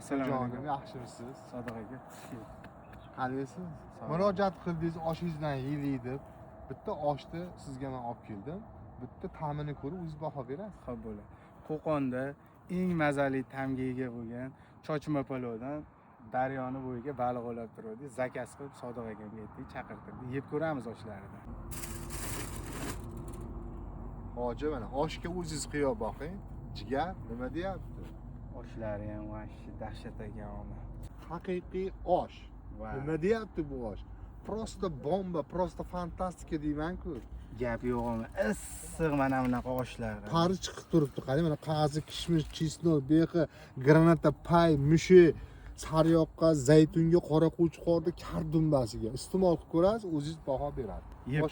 Assalomu alaykum. Jonim, yaxshimisiz? Sodiq aka. Qalaysiz? Sog' Murojaat qildingiz, oshingizdan yeylik deb. Bitta oshni sizga men olib keldim. Bitta ta'mini ko'rib, o'zingiz baho berasiz. Xo'p bo'ladi. Qo'qonda eng mazali ta'mga ega bo'lgan chochma palovdan daryoni bo'yiga baliq olib turdik. Zakaz qilib Sodiq akamga aytdik, chaqirtirdik. Yeb ko'ramiz oshlarini. Hoji, mana oshga o'zingiz qiyob boqing. Jigar nima deyapti? Oshlari ham vahshiy dahshat ekan. Haqiqiy osh. Va Nima deyapti bu osh? Prosta bomba, prosta fantastika deyman-ku. gap yo'q. Issiq mana bunaqa oshlar. Qari chiqib turibdi. Qarang, mana qazi, kishmish, chesnok, beqi, granata, pay, mushi, sariyog'qa, zaytunga, qora qo'chqorni kar dumbasiga iste'mol qilib ko'rasiz, o'zingiz baho berasiz. Yeb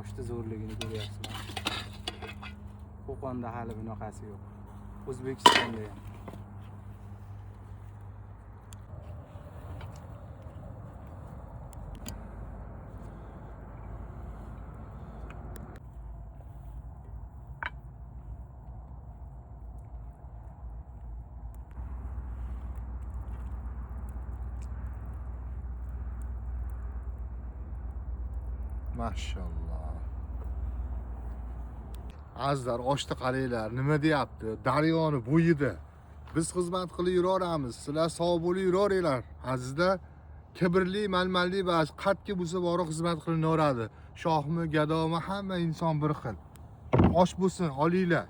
oshni zo'rligini ko'ryapsizlar. Qo'qonda hali bunaqasi yo'q. O'zbekistonda ham. Mashallah. Azizlar, oshni qaranglar, nima deyapti? Daryoni bo'yida. Biz xizmat qilib yuraveramiz. Sizlar sog' bo'lib yuraveringlar. Azizlar, kibrli, malmalli bas, qatki bo'lsa bori xizmat qilinaveradi. Shohmi, gadomi, hamma inson bir xil. Osh bo'lsin, olinglar.